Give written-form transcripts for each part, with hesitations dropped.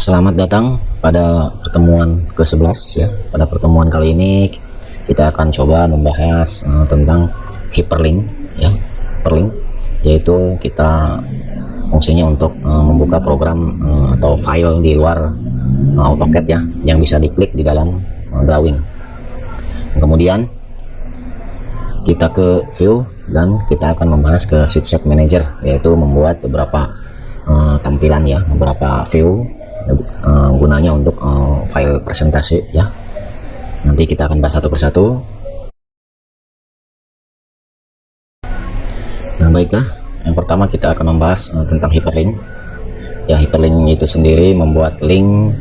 Selamat datang pada pertemuan ke-11 ya. Pada pertemuan kali ini kita akan coba membahas tentang hyperlink ya. Hyperlink yaitu kita fungsinya untuk membuka program atau file di luar AutoCAD ya, yang bisa diklik di dalam drawing. Kemudian kita ke view dan kita akan membahas ke sheet set manager, yaitu membuat beberapa tampilan ya, beberapa view gunanya untuk file presentasi ya. Nanti kita akan bahas satu persatu. Nah baiklah, yang pertama kita akan membahas tentang hyperlink ya. Hyperlink itu sendiri membuat link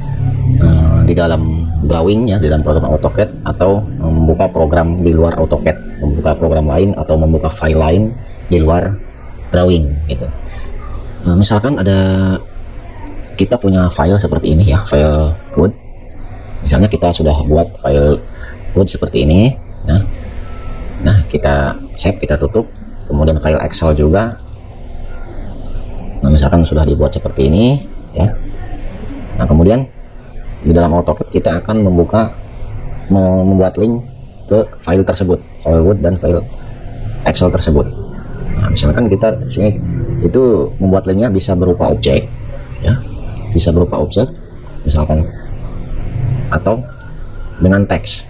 di dalam drawing ya, di dalam program AutoCAD, atau membuka program di luar AutoCAD, membuka program lain atau membuka file lain di luar drawing gitu. Misalkan kita punya file seperti ini ya, file code. Misalnya kita sudah buat file code seperti ini ya. Nah kita save, kita tutup. Kemudian file Excel juga, nah misalkan sudah dibuat seperti ini ya. Nah kemudian di dalam AutoCAD kita akan membuat link ke file tersebut, file Word dan file Excel tersebut. Nah misalkan kita sini itu membuat linknya bisa berupa objek ya, bisa berupa objek misalkan, atau dengan teks,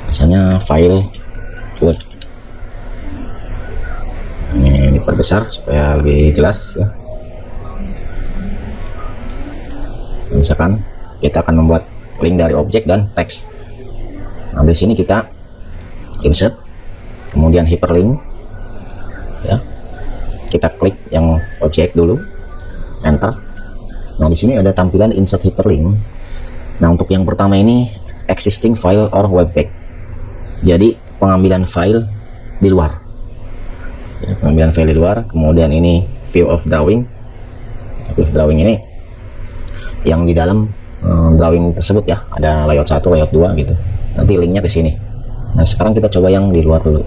misalnya file Word. Ini diperbesar supaya lebih jelas ya. Misalkan kita akan membuat link dari objek dan teks. Nah di sini kita insert, kemudian hyperlink ya, kita klik yang objek dulu, enter. Nah di sini ada tampilan insert hyperlink. Nah untuk yang pertama ini existing file or web page, jadi pengambilan file di luar ya, pengambilan file di luar. Kemudian ini view of drawing, ini yang di dalam drawing tersebut ya, ada layout 1, layout 2 gitu, nanti linknya ke sini. Nah sekarang kita coba yang di luar dulu,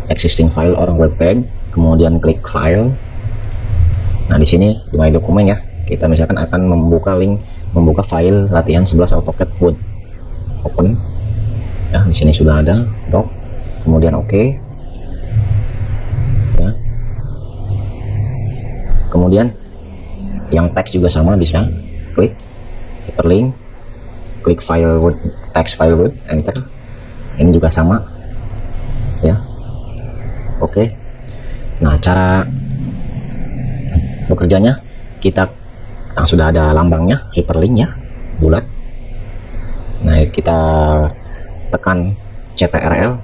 existing file or web page, kemudian klik file. Nah di sini di my dokumen ya, kita misalkan akan membuka file latihan 11 AutoCAD Word, open ya. Di sini sudah ada doc, kemudian oke ya. Kemudian yang teks juga sama, bisa klik hyperlink, klik file Word, text file Word, enter. Ini juga sama ya, oke. Nah cara bekerjanya, kita sudah ada lambangnya hyperlink ya, bulat. Nah kita tekan CTRL,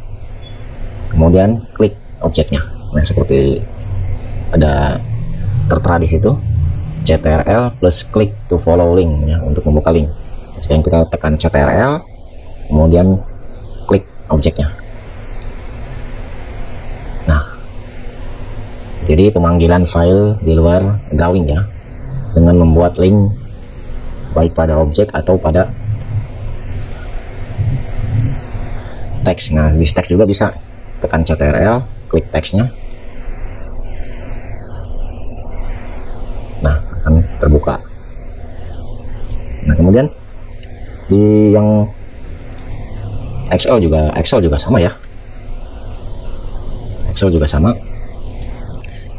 kemudian klik objeknya. Nah seperti ada tertera di situ, CTRL plus klik to follow link ya, untuk membuka link. Sekarang kita tekan CTRL, kemudian klik objeknya. Jadi pemanggilan file di luar drawing ya, dengan membuat link baik pada objek atau pada teks. Nah di teks juga bisa tekan CTRL, klik teksnya. Nah akan terbuka. Nah kemudian di yang Excel juga sama ya, Excel juga sama.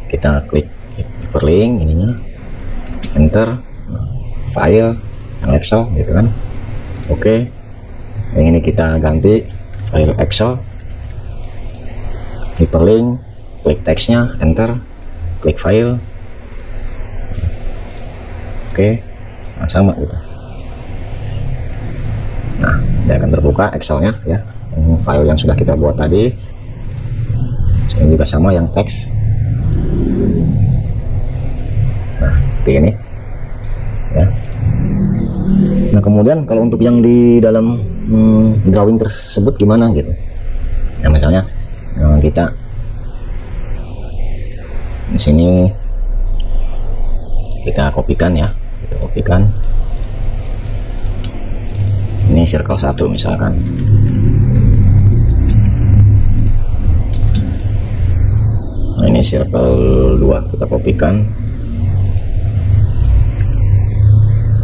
Kita klik hyperlink ininya, enter, file yang Excel gitu kan. Oke, yang ini kita ganti file Excel, hyperlink, klik teksnya, enter, klik file. Oke, nah sama gitu. Nah dia akan terbuka Excelnya ya, file yang sudah kita buat tadi. Ini juga sama yang teks. Nah seperti ini ya. Nah kemudian kalau untuk yang di dalam drawing tersebut gimana gitu. Nah misalnya kita di sini kita kopikan ya, kita kopikan ini circle 1 misalkan. circle 2 kita kopikan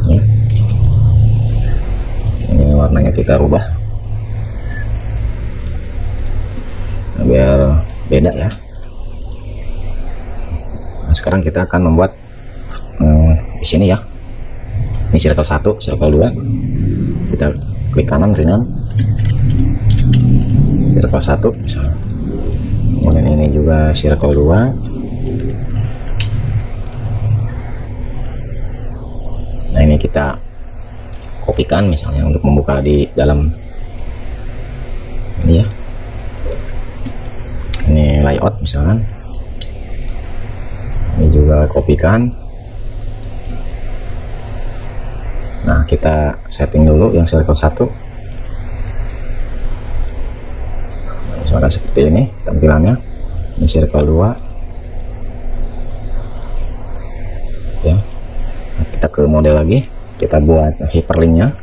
ya. Ini warnanya kita rubah biar beda ya. Nah, sekarang kita akan membuat di sini ya. Ini circle 1, circle 2. Kita klik kanan ringan. Circle 1 misalnya. Kemudian ini juga circle 2. Nah, ini kita kopikan misalnya untuk membuka di dalam ini ya. Ini layout misalkan. Ini juga kopikan. Nah, kita setting dulu yang circle 1. Misalkan seperti ini tampilannya. Ini circle 2 ya. Nah, kita ke model lagi, kita buat hyperlinknya,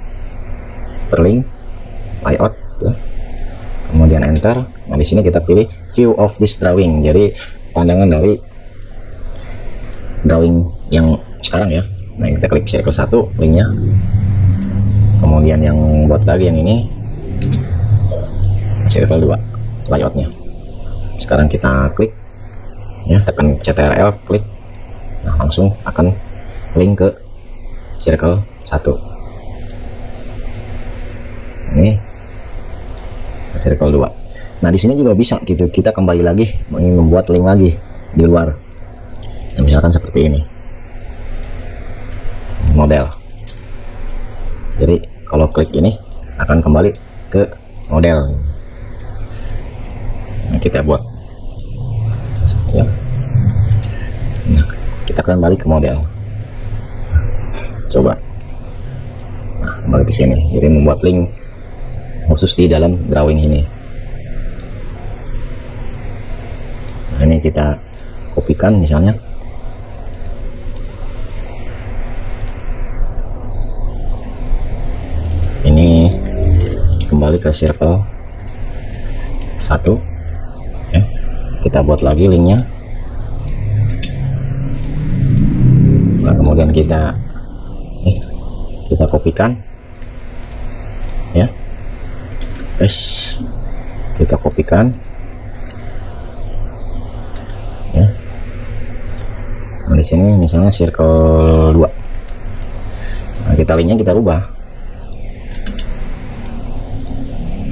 hyperlink layout ya. Kemudian enter. Nah, di sini kita pilih view of this drawing, jadi pandangan dari drawing yang sekarang ya. Nah, kita klik circle 1 linknya, kemudian yang buat lagi yang ini circle 2 layoutnya. Sekarang kita klik ya, tekan CTRL, klik. Nah, langsung akan link ke circle 1. Ini circle 2. Nah, di sini juga bisa gitu, kita kembali lagi ingin membuat link lagi di luar ya, misalkan seperti ini model. Jadi kalau klik ini akan kembali ke model. Nah, kita buat ya. Nah, kita kembali ke model. Coba. Nah, kembali ke sini. Jadi membuat link khusus di dalam drawing ini. Nah, ini kita kopikan misalnya. Ini kembali ke circle 1 ya. Kita buat lagi linknya. Nah, kemudian kita kopikan ya. Kita kopikan ya. Nah, di sini misalnya circle 2. Nah, kita linknya kita rubah.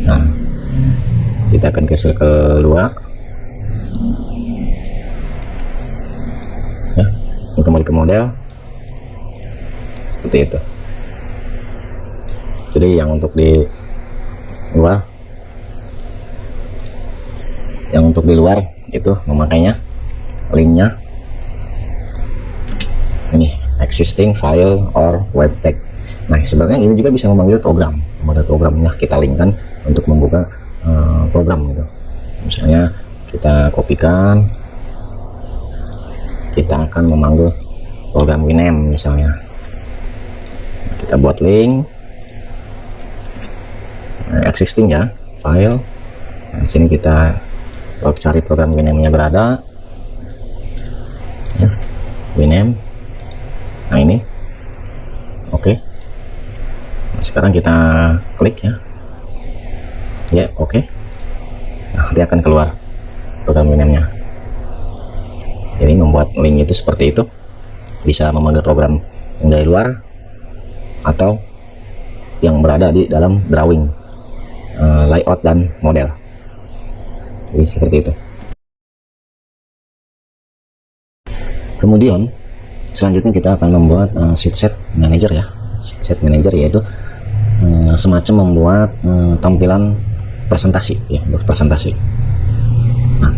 Nah, kita akan ke circle 2 ya. Ini kembali ke model seperti itu. Jadi yang untuk di luar, itu memakainya linknya ini existing file or web tag. Nah, sebenarnya ini juga bisa memanggil programnya kita linkkan untuk membuka program gitu. Misalnya kita kopikan, kita akan memanggil program Winamp misalnya. Kita buat link existing ya, file. Nah, sini kita cari program Winamp-nya berada ya, Winamp. Nah, ini oke. Nah, sekarang kita klik ya, oke. Nah, nanti akan keluar program Winamp-nya. Jadi membuat link itu seperti itu, bisa memanggil program yang dari luar atau yang berada di dalam drawing, layout dan model. Jadi seperti itu. Kemudian selanjutnya kita akan membuat sheet set manager ya. Sheet set manager yaitu semacam membuat tampilan presentasi ya, berpresentasi. Nah,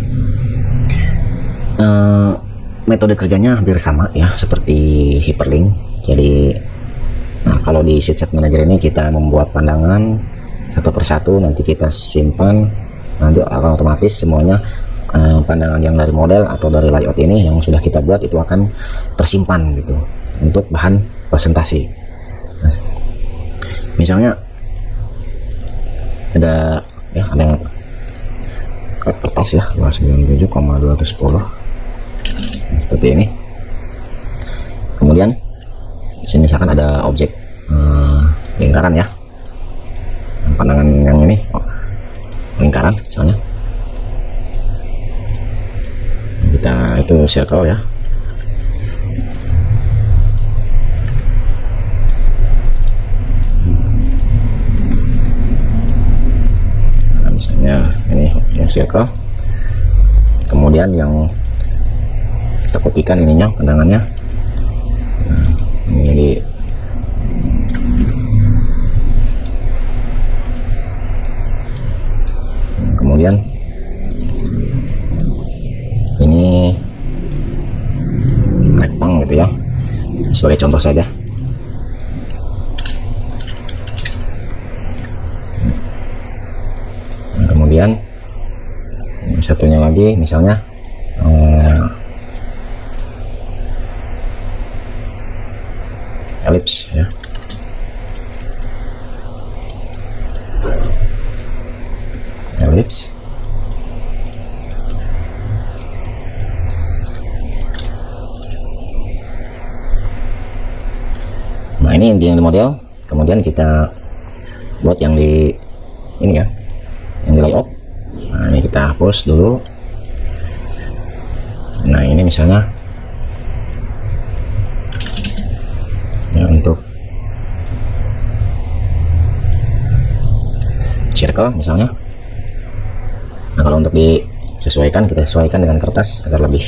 metode kerjanya hampir sama ya seperti hyperlink. Jadi kalau di sheet set manager ini kita membuat pandangan satu persatu, nanti kita simpan, nanti akan otomatis semuanya pandangan yang dari model atau dari layout ini yang sudah kita buat itu akan tersimpan gitu untuk bahan presentasi. Nah, misalnya ada kertas ya 297,210. seperti ini. Kemudian di sini misalkan ada objek lingkaran ya, pandangan yang ini lingkaran misalnya, kita itu circle ya. Nah, misalnya ini yang circle, kemudian yang kita kopikan ininya pandangannya. Nah, ini di kemudian ini rectangle gitu ya, sebagai contoh saja. Nah, kemudian satunya lagi misalnya ellipse ya. Ellipse. Nah, ini yang di model. Kemudian kita buat yang di ini ya, yang di layout. Nah, ini kita hapus dulu. Nah, ini misalnya ya, untuk circle misalnya. Nah, kalau untuk disesuaikan, kita sesuaikan dengan kertas agar lebih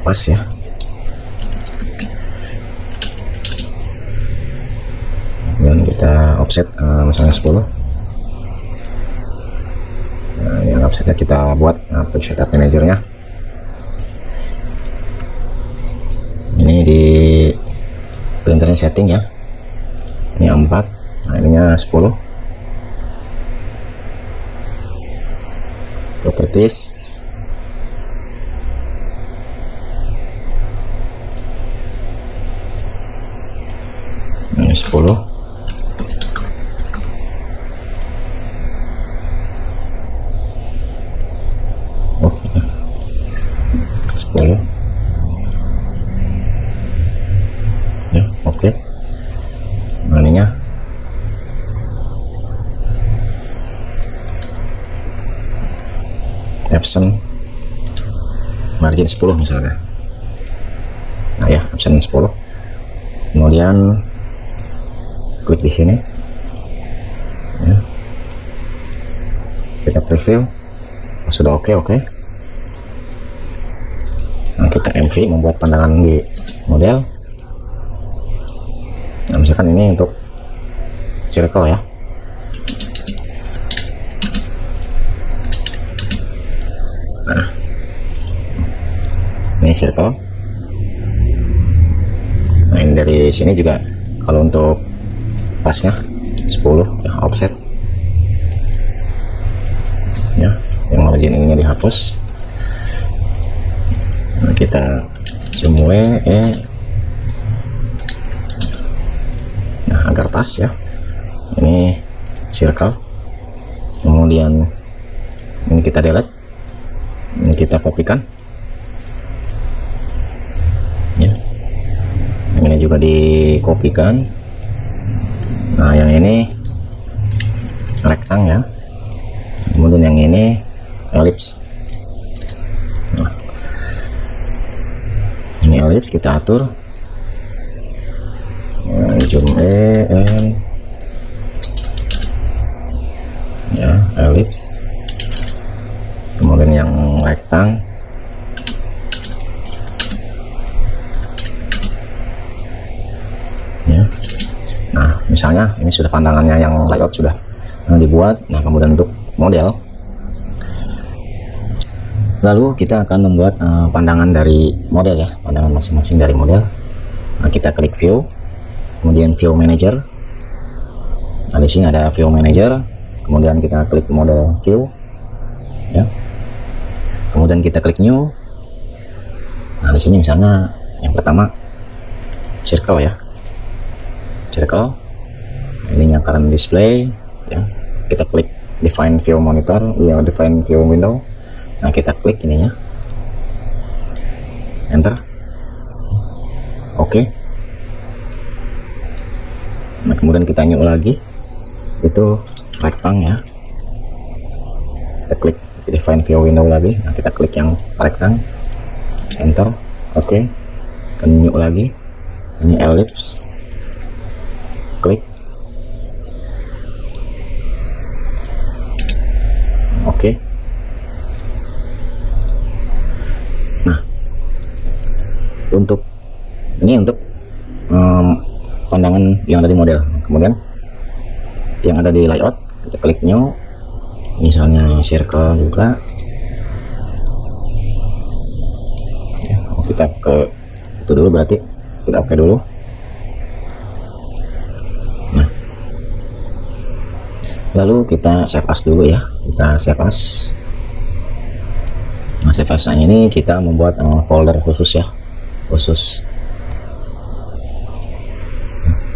pas ya. Dan kita offset misalnya 10. Nah, yang offsetnya kita buat quick setup manajernya. Ini di printernya setting ya, ini 4. Nah, ininya 10. Properties, ini 10. Oh, 10 ya, oke. Nah, ininya absen margin 10 misalnya. Nah ya, absen 10. Kemudian klik di sini ya. Kita preview. Sudah oke. Nah, kita MV membuat pandangan di model. Nah, misalkan ini untuk circle ya. Nah, ini circle. Nah, ini dari sini juga kalau untuk pasnya 10 ya, offset ya, yang margin ininya dihapus. Nah, kita zoom nah, agar pas ya. Ini circle, kemudian ini kita delete, ini kita kopikan ya, ini juga dikopikan. Nah, yang ini rectangle ya, kemudian yang ini ellipse. Nah, ini ellipse kita atur, zoom ya, ellipse, kemudian yang rectangle ya. Nah, misalnya ini sudah pandangannya yang layout sudah dibuat. Nah, kemudian untuk model, lalu kita akan membuat pandangan dari model ya, pandangan masing-masing dari model. Nah, kita klik view, kemudian view manager. Nah, di sini ada view manager, kemudian kita klik model view ya, kemudian kita klik new. Nah, di sini misalnya yang pertama circle ya, circle. Ini yang current display ya, kita klik define view monitor ya, define view window. Nah, kita klik ininya. enter, oke. Nah, kemudian kita new lagi, itu rectang ya, kita klik define view window lagi. Nah, kita klik yang rectang, enter, oke. Kita new lagi, ini ellipse, klik, oke. Nah, untuk ini untuk pandangan yang ada di model. Kemudian yang ada di layout, kita klik new, misalnya circle juga ya, kita ke itu dulu, berarti kita oke dulu. Nah, lalu kita save as dulu ya, kita save as. Nah, save as ini kita membuat folder khusus ya, khusus.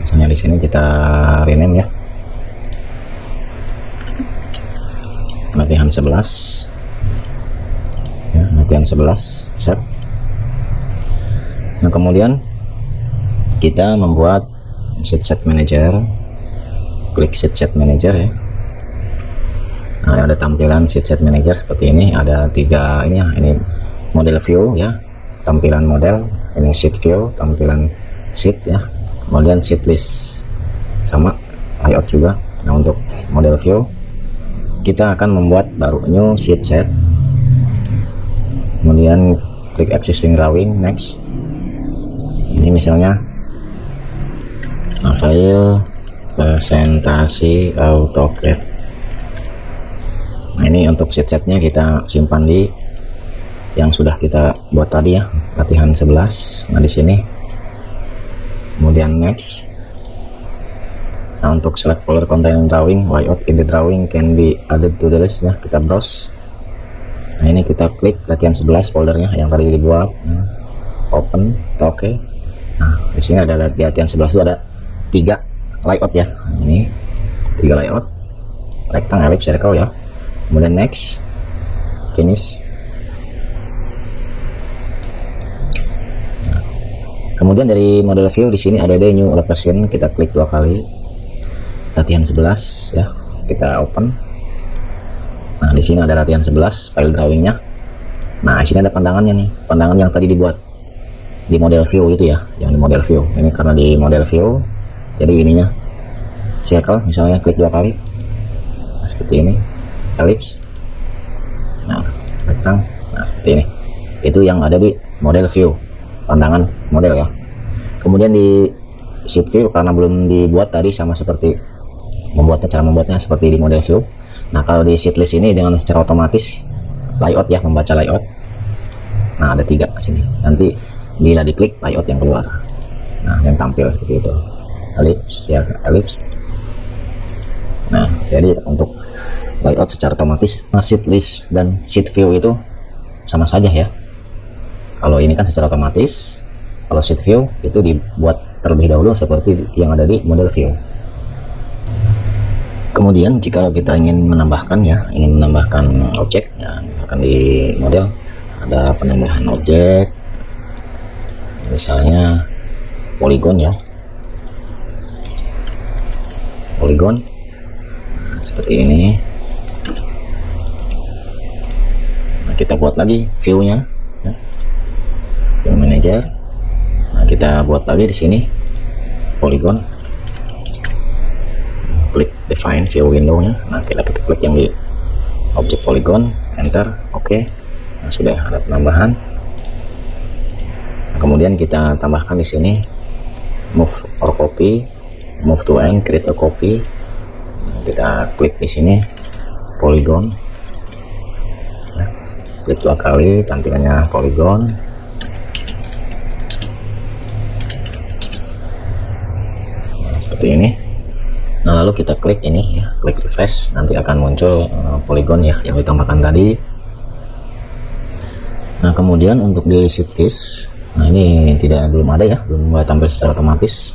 Misalnya di sini kita rename ya, latihan 11 ya, latihan 11, save. Nah, kemudian kita membuat sheet set manager, klik sheet set manager ya. Nah, ada tampilan sheet set manager seperti ini, ada 3 ini ya, ini model view ya, tampilan model, ini sheet view, tampilan sheet ya, kemudian sheet list sama layout juga. Nah, untuk model view kita akan membuat baru new sheet set, kemudian klik existing drawing, next. Ini misalnya file presentasi AutoCAD. Nah, ini untuk sheet setnya kita simpan di yang sudah kita buat tadi ya, latihan 11. Nah, di sini kemudian next. Nah, untuk select folder containing drawing, layout in the drawing can be added to the list ya, kita browse. Nah, ini kita klik latihan 11 foldernya yang tadi dibuat, open, oke. Nah, di sini ada di latihan 11 itu ada 3 layout ya, ini 3 layout, rectangle, ellipse, circle ya. Kemudian next, finish. Kemudian dari model view di sini ada new location, kita klik 2 kali, latihan 11 ya, kita open. Nah, di sini ada latihan 11 file drawingnya. Nah, di sini ada pandangannya nih, pandangan yang tadi dibuat di model view itu ya, yang di model view. Ini karena di model view, jadi ininya circle, misalnya klik 2 kali, nah, seperti ini, ellipse, nah rectangle, nah seperti ini. Itu yang ada di model view, pandangan model ya. Kemudian di sheet view karena belum dibuat tadi, sama seperti cara membuatnya seperti di model view. Nah, kalau di sheet list ini dengan secara otomatis layout ya, membaca layout. Nah, ada 3 sini, nanti bila diklik layout yang keluar, nah yang tampil seperti itu, ellipse ya, ellipse. Nah, jadi untuk layout secara otomatis. Nah, sheet list dan sheet view itu sama saja ya. Kalau ini kan secara otomatis, kalau sheet view itu dibuat terlebih dahulu seperti yang ada di model view. Kemudian jika kita ingin menambahkan ya, ingin menambahkan objek ya, misalkan di model ada penambahan objek, misalnya poligon ya, poligon, nah, seperti ini. Nah, kita buat lagi view-nya ya, view manager. Nah, kita buat lagi di sini poligon, klik define view window-nya. Nah, kita klik yang di objek poligon, enter, oke. Nah, sudah ada penambahan. Nah, kemudian kita tambahkan di sini move or copy, move to end, create a copy. Nah, kita klik di sini poligon, nah, klik 2 kali, tampilannya poligon. Nah, seperti ini. Nah, lalu kita klik ini ya, klik refresh, nanti akan muncul poligon ya yang ditambahkan tadi. Nah, kemudian untuk di sheet list, nah ini belum ada ya, belum tampil secara otomatis.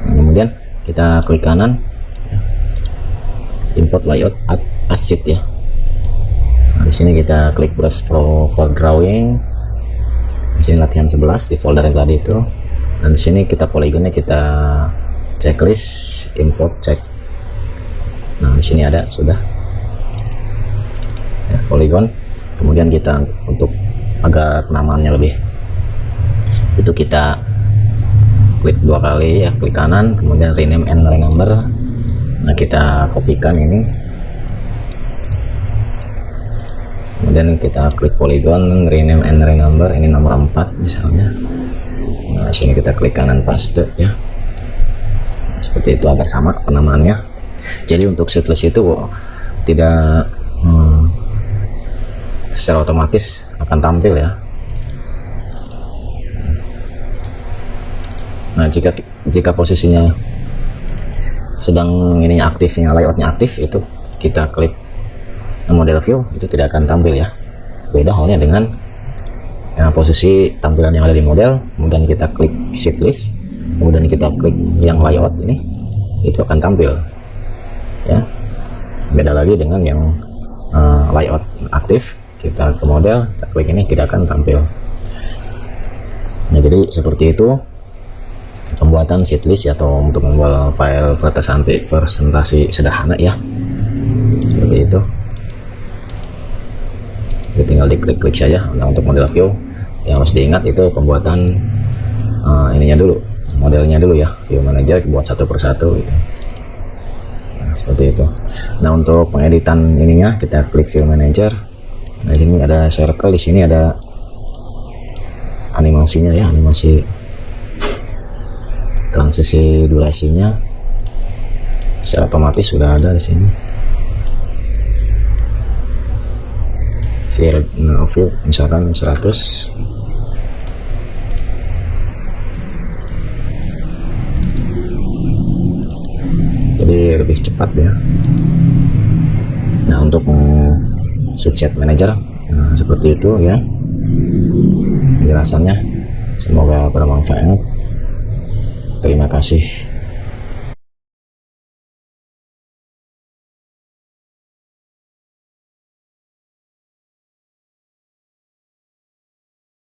Nah, kemudian kita klik kanan, import layout as sheet ya. Nah, di sini kita klik brush for drawing. Di sini latihan 11 di folder yang tadi itu. Dan di sini kita poligonnya kita checklist, import check. Nah, di sini ada sudah ya, poligon. Kemudian kita untuk agar penamaannya lebih, itu kita klik 2 kali ya, klik kanan, kemudian rename and renumber. Nah, kita kopikan ini, kemudian kita klik poligon, rename and renumber. Ini nomor 4 misalnya. Nah, sini kita klik kanan paste ya, seperti itu agar sama penamaannya. Jadi untuk setlist itu tidak secara otomatis akan tampil ya. Nah, jika posisinya sedang ininya aktifnya, layoutnya aktif, itu kita klik model view, itu tidak akan tampil ya. Beda halnya dengan posisi tampilan yang ada di model, kemudian kita klik setlist, kemudian kita klik yang layout ini, itu akan tampil ya. Beda lagi dengan yang layout aktif, kita ke model, kita klik ini, tidak akan tampil. Nah, jadi seperti itu pembuatan setlist atau untuk membuat file presentasi sederhana ya, seperti itu. Jadi tinggal diklik-klik saja. Nah, untuk model view yang harus diingat itu pembuatan ininya dulu, modelnya dulu ya, view manager buat satu persatu gitu. Nah, seperti itu. Nah, untuk pengeditan ininya kita klik view manager. Nah, di sini ada circle, di sini ada animasinya ya, animasi transisi durasinya secara otomatis sudah ada di sini. Field misalkan 100. Jadi lebih cepat ya. Nah, untuk sheet manager seperti itu ya penjelasannya. Semoga bermanfaat. Terima kasih.